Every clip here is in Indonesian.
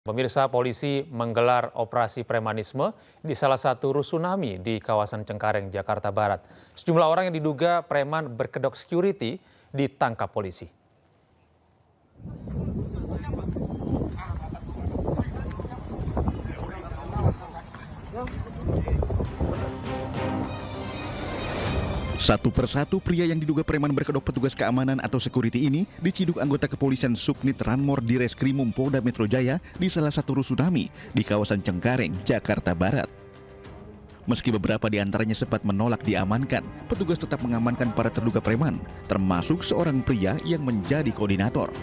Pemirsa, polisi menggelar operasi premanisme di salah satu rusunami di kawasan Cengkareng, Jakarta Barat. Sejumlah orang yang diduga preman berkedok security ditangkap polisi. Satu persatu pria yang diduga preman berkedok petugas keamanan atau security ini diciduk anggota kepolisian Subnit Ranmor di Reskrimum Polda Metro Jaya di salah satu rusunami di kawasan Cengkareng, Jakarta Barat. Meski beberapa di antaranya sempat menolak diamankan, petugas tetap mengamankan para terduga preman, termasuk seorang pria yang menjadi koordinator.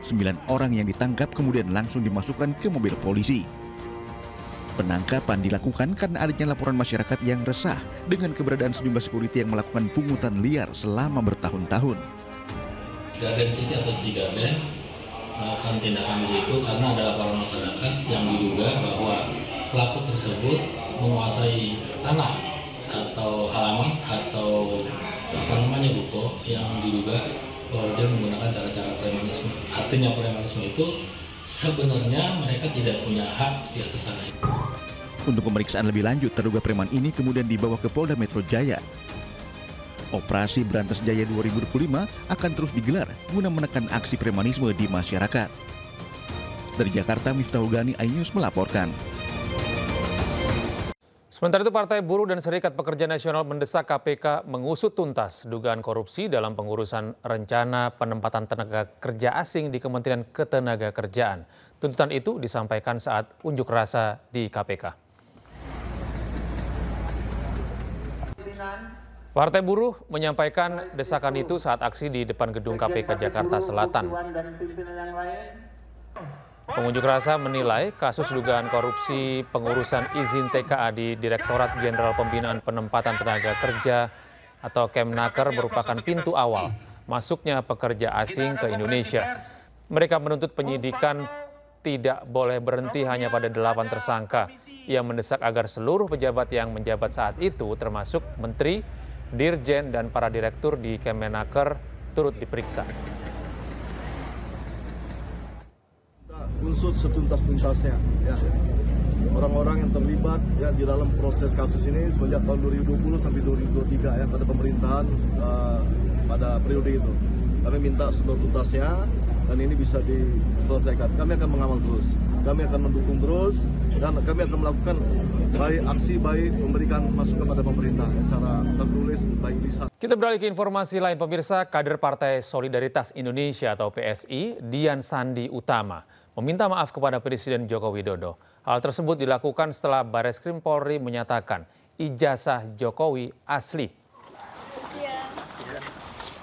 9 orang yang ditangkap kemudian langsung dimasukkan ke mobil polisi. Penangkapan dilakukan karena adanya laporan masyarakat yang resah dengan keberadaan sejumlah security yang melakukan pungutan liar selama bertahun-tahun. Garden City atau City Garden melakukan tindakan itu karena ada laporan masyarakat yang diduga bahwa pelaku tersebut menguasai tanah atau halaman atau ruko yang diduga bahwa dia menggunakan cara-cara premanisme. Artinya premanisme itu sebenarnya mereka tidak punya hak di atas tanah itu. Untuk pemeriksaan lebih lanjut, terduga preman ini kemudian dibawa ke Polda Metro Jaya. Operasi Berantas Jaya 2025 akan terus digelar guna menekan aksi premanisme di masyarakat. Dari Jakarta, Miftahul Gani, iNews melaporkan. Sementara itu, Partai Buruh dan Serikat Pekerja Nasional mendesak KPK mengusut tuntas dugaan korupsi dalam pengurusan rencana penempatan tenaga kerja asing di Kementerian Ketenagakerjaan. Tuntutan itu disampaikan saat unjuk rasa di KPK. Partai Buruh menyampaikan desakan itu saat aksi di depan gedung KPK Jakarta Selatan. Pengunjuk rasa menilai kasus dugaan korupsi pengurusan izin TKA di Direktorat Jenderal Pembinaan Penempatan Tenaga Kerja atau Kemnaker merupakan pintu awal masuknya pekerja asing ke Indonesia. Mereka menuntut penyidikan tidak boleh berhenti hanya pada 8 tersangka. Ia mendesak agar seluruh pejabat yang menjabat saat itu termasuk menteri, dirjen, dan para direktur di Kemenaker turut diperiksa. Usut setuntas-tuntasnya, ya. Orang-orang yang terlibat ya di dalam proses kasus ini semenjak tahun 2020 sampai 2023 ya, pada pemerintahan pada periode itu. Kami minta setuntas-tuntasnya dan ini bisa diselesaikan. Kami akan mengawal terus, kami akan mendukung terus, dan kami akan melakukan baik aksi, baik memberikan masukan pada pemerintah secara tertulis, baik lisan. Kita beralih ke informasi lain, pemirsa. Kader Partai Solidaritas Indonesia atau PSI, Dian Sandi Utama, meminta maaf kepada Presiden Joko Widodo. Hal tersebut dilakukan setelah Bareskrim Polri menyatakan ijazah Jokowi asli.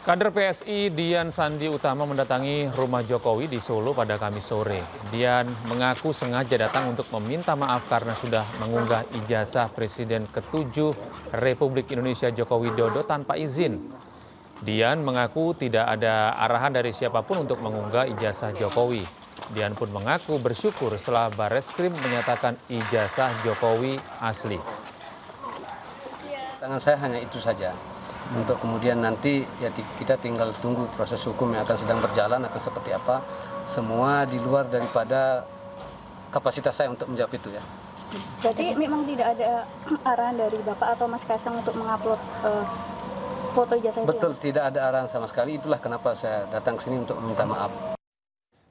Kader PSI Dian Sandi Utama mendatangi rumah Jokowi di Solo pada Kamis sore. Dian mengaku sengaja datang untuk meminta maaf karena sudah mengunggah ijazah Presiden ke-7 Republik Indonesia Joko Widodo tanpa izin. Dian mengaku tidak ada arahan dari siapapun untuk mengunggah ijazah Jokowi. Dian pun mengaku bersyukur setelah Bareskrim menyatakan ijazah Jokowi asli. Tangan saya hanya itu saja. Untuk kemudian nanti ya kita tinggal tunggu proses hukum yang akan sedang berjalan akan seperti apa. Semua di luar daripada kapasitas saya untuk menjawab itu ya. Jadi memang tidak ada arahan dari Bapak atau Mas Kaisang untuk mengupload foto ijazah itu? Betul, tidak ada arahan sama sekali. Itulah kenapa saya datang ke sini untuk meminta maaf.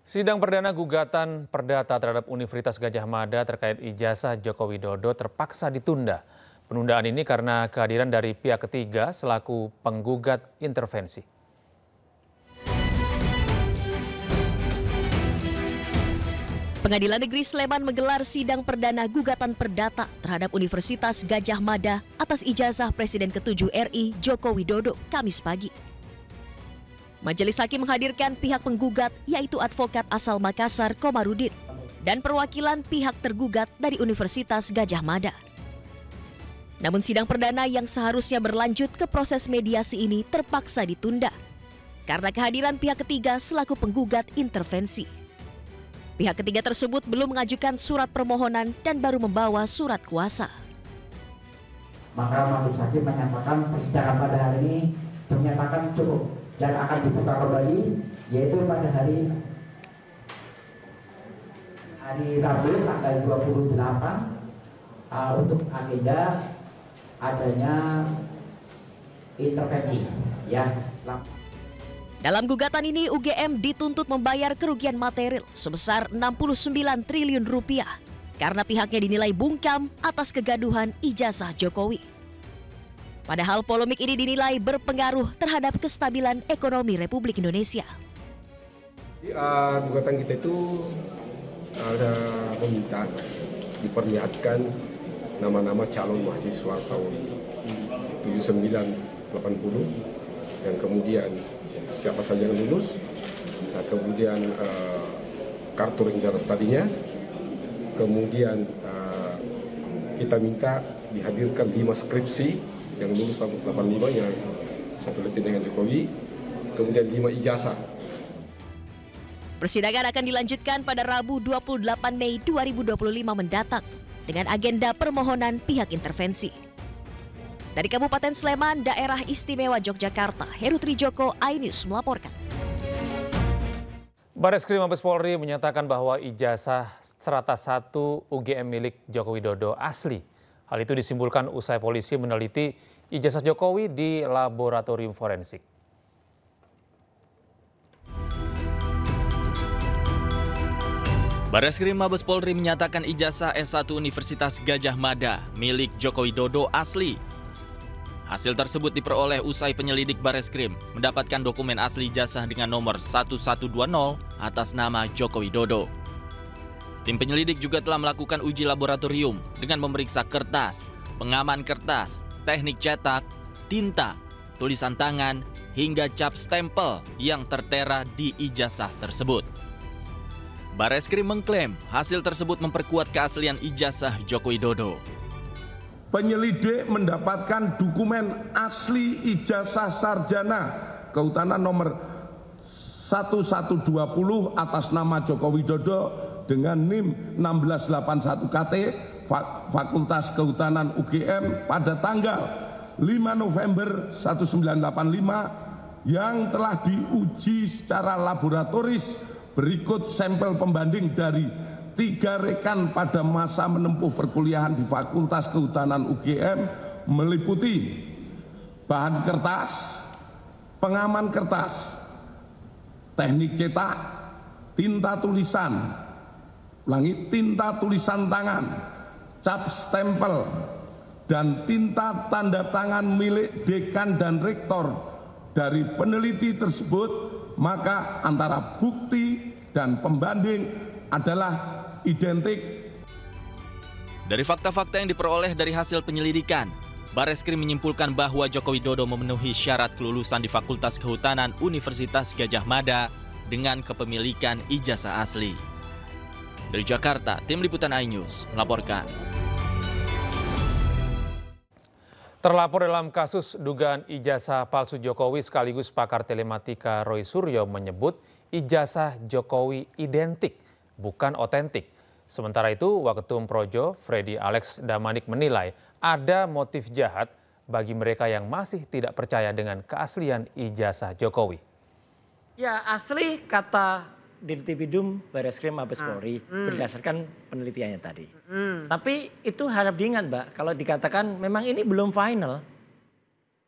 Sidang perdana gugatan perdata terhadap Universitas Gadjah Mada terkait ijazah Joko Widodo terpaksa ditunda. Penundaan ini karena kehadiran dari pihak ketiga selaku penggugat intervensi. Pengadilan Negeri Sleman menggelar sidang perdana gugatan perdata terhadap Universitas Gadjah Mada atas ijazah Presiden ke-7 RI Joko Widodo Kamis pagi. Majelis Hakim menghadirkan pihak penggugat yaitu advokat asal Makassar Komarudin dan perwakilan pihak tergugat dari Universitas Gadjah Mada. Namun sidang perdana yang seharusnya berlanjut ke proses mediasi ini terpaksa ditunda karena kehadiran pihak ketiga selaku penggugat intervensi. Pihak ketiga tersebut belum mengajukan surat permohonan dan baru membawa surat kuasa. Maka majelis hakim menyatakan persidangan pada hari ini menyatakan cukup dan akan dibuka kembali, yaitu pada hari Hari Rabu tanggal 28 untuk agenda adanya intervensi ya. Dalam gugatan ini UGM dituntut membayar kerugian material sebesar 69 triliun rupiah karena pihaknya dinilai bungkam atas kegaduhan ijazah Jokowi. Padahal polemik ini dinilai berpengaruh terhadap kestabilan ekonomi Republik Indonesia. Gugatan kita itu ada meminta diperlihatkan nama-nama calon mahasiswa tahun 79-80 yang kemudian siapa saja yang lulus, kemudian kartu rencana studinya, kemudian kita minta dihadirkan 5 skripsi yang lulus tahun 85 yang satu letin dengan Jokowi, kemudian 5 ijazah. Persidangan akan dilanjutkan pada Rabu 28 Mei 2025 mendatang dengan agenda permohonan pihak intervensi. Dari Kabupaten Sleman, Daerah Istimewa Yogyakarta, Heru Trijoko, iNews melaporkan. Bareskrim Mabes Polri menyatakan bahwa ijazah strata 1 UGM milik Joko Widodo asli. Hal itu disimpulkan usai polisi meneliti ijazah Jokowi di laboratorium forensik. Bareskrim Mabes Polri menyatakan ijazah S1 Universitas Gadjah Mada milik Joko Widodo asli. Hasil tersebut diperoleh usai penyelidik Bareskrim mendapatkan dokumen asli ijazah dengan nomor 1120 atas nama Joko Widodo. Tim penyelidik juga telah melakukan uji laboratorium dengan memeriksa kertas, pengaman kertas, teknik cetak, tinta, tulisan tangan, hingga cap stempel yang tertera di ijazah tersebut. Bareskrim mengklaim hasil tersebut memperkuat keaslian ijazah Joko Widodo. Penyelidik mendapatkan dokumen asli ijazah sarjana kehutanan nomor 1120 atas nama Joko Widodo dengan NIM 1681 KT Fakultas Kehutanan UGM pada tanggal 5 November 1985 yang telah diuji secara laboratoris. Berikut sampel pembanding dari 3 rekan pada masa menempuh perkuliahan di Fakultas Kehutanan UGM meliputi bahan kertas, pengaman kertas, teknik cetak, tinta tulisan, tinta tulisan tangan, cap stempel, dan tinta tanda tangan milik dekan dan rektor. Dari peneliti tersebut, maka antara bukti dan pembanding adalah identik. Dari fakta-fakta yang diperoleh dari hasil penyelidikan, Bareskrim menyimpulkan bahwa Joko Widodo memenuhi syarat kelulusan di Fakultas Kehutanan Universitas Gadjah Mada dengan kepemilikan ijazah asli. Dari Jakarta, Tim Liputan iNews melaporkan. Terlapor dalam kasus dugaan ijazah palsu Jokowi sekaligus pakar telematika Roy Suryo menyebut ijazah Jokowi identik, bukan otentik. Sementara itu, Waketum Projo, Freddy Alex Damanik menilai ada motif jahat bagi mereka yang masih tidak percaya dengan keaslian ijazah Jokowi. Ya, asli kata Dirtipidum Bareskrim Mabes Polri berdasarkan penelitiannya tadi. Tapi itu harap diingat, Mbak, kalau dikatakan memang ini belum final.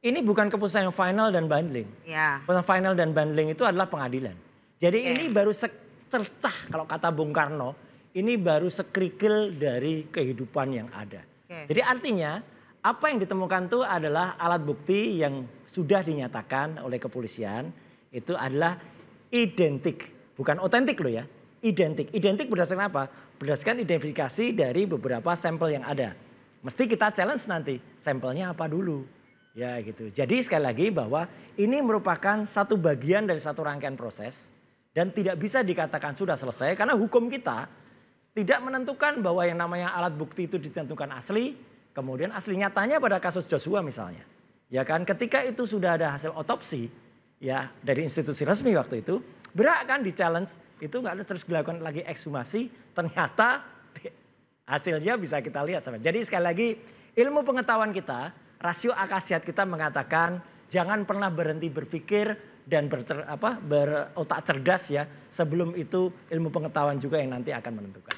Ini bukan keputusan yang final dan binding. Ya. Keputusan final dan binding itu adalah pengadilan. Jadi ini baru secercah kalau kata Bung Karno, ini baru sekerikil dari kehidupan yang ada. Jadi artinya apa yang ditemukan itu adalah alat bukti yang sudah dinyatakan oleh kepolisian itu adalah identik. Bukan otentik loh ya, identik. Identik berdasarkan apa? Berdasarkan identifikasi dari beberapa sampel yang ada. Mesti kita challenge nanti, sampelnya apa dulu. Ya gitu. Jadi sekali lagi bahwa ini merupakan satu bagian dari satu rangkaian proses. Dan tidak bisa dikatakan sudah selesai karena hukum kita tidak menentukan bahwa yang namanya alat bukti itu ditentukan asli. Kemudian asli nyatanya pada kasus Joshua misalnya. Ya kan ketika itu sudah ada hasil otopsi ya dari institusi resmi waktu itu. Berak kan di challenge itu nggak ada terus dilakukan lagi ekshumasi ternyata hasilnya bisa kita lihat. Jadi sekali lagi ilmu pengetahuan kita, rasio akal-sehat kita mengatakan jangan pernah berhenti berpikir dan berotak cerdas ya sebelum itu ilmu pengetahuan juga yang nanti akan menentukan.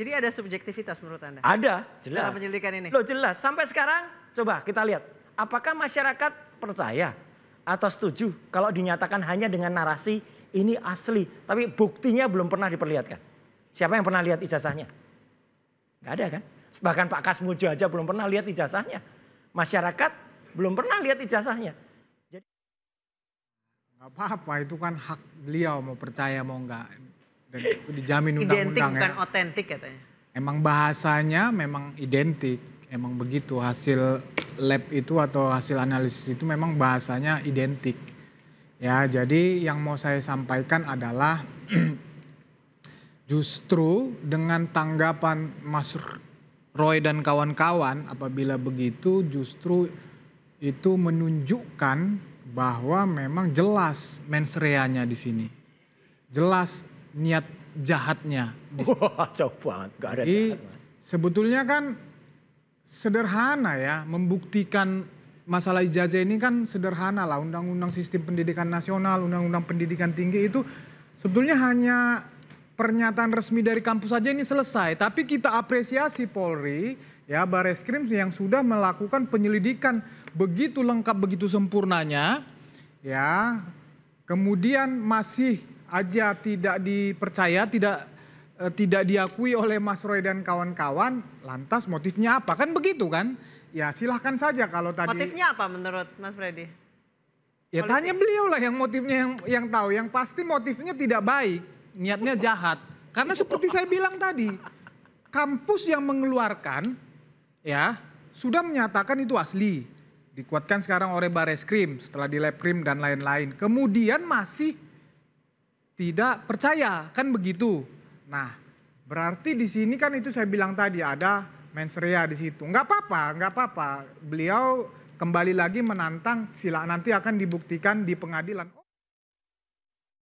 Jadi ada subjektivitas menurut Anda? Ada, jelas. Dalam penyelidikan ini? Loh jelas, sampai sekarang coba kita lihat. Apakah masyarakat percaya atau setuju kalau dinyatakan hanya dengan narasi ini asli. Tapi buktinya belum pernah diperlihatkan. Siapa yang pernah lihat ijazahnya? Nggak ada kan? Bahkan Pak Kasmujo aja belum pernah lihat ijazahnya. Masyarakat belum pernah lihat ijazahnya. Jadi nggak apa-apa, itu kan hak beliau mau percaya mau enggak. Dan itu dijamin undang-undang ya. Identik bukan otentik katanya. Emang bahasanya memang identik. Emang begitu hasil lab itu atau hasil analisis itu memang bahasanya identik. Ya, jadi yang mau saya sampaikan adalah justru dengan tanggapan Mas Roy dan kawan-kawan apabila begitu justru itu menunjukkan bahwa memang jelas mens rea-nya di sini. Jelas niat jahatnya. Wah, jauh banget, gak ada jahat, Mas. Sebetulnya kan sederhana ya, membuktikan masalah ijazah ini kan sederhana lah. Undang-undang Sistem Pendidikan Nasional, Undang-undang Pendidikan Tinggi itu sebetulnya hanya pernyataan resmi dari kampus saja ini selesai. Tapi kita apresiasi Polri, ya Bareskrim yang sudah melakukan penyelidikan begitu lengkap, begitu sempurnanya, ya. Kemudian masih aja tidak dipercaya, tidak diakui oleh Mas Roy dan kawan-kawan, lantas motifnya apa? Kan begitu kan? Ya silahkan saja kalau tadi. Motifnya apa menurut Mas Freddy? Ya tanya beliau lah yang motifnya yang tahu. Yang pasti motifnya tidak baik, niatnya jahat. Karena seperti saya bilang tadi, kampus yang mengeluarkan ya sudah menyatakan itu asli. Dikuatkan sekarang oleh Bareskrim setelah di Labkrim dan lain-lain. Kemudian masih tidak percaya, kan begitu. Nah, berarti di sini kan itu saya bilang tadi ada mens rea di situ. Enggak apa-apa. Beliau kembali lagi menantang, sila nanti akan dibuktikan di pengadilan.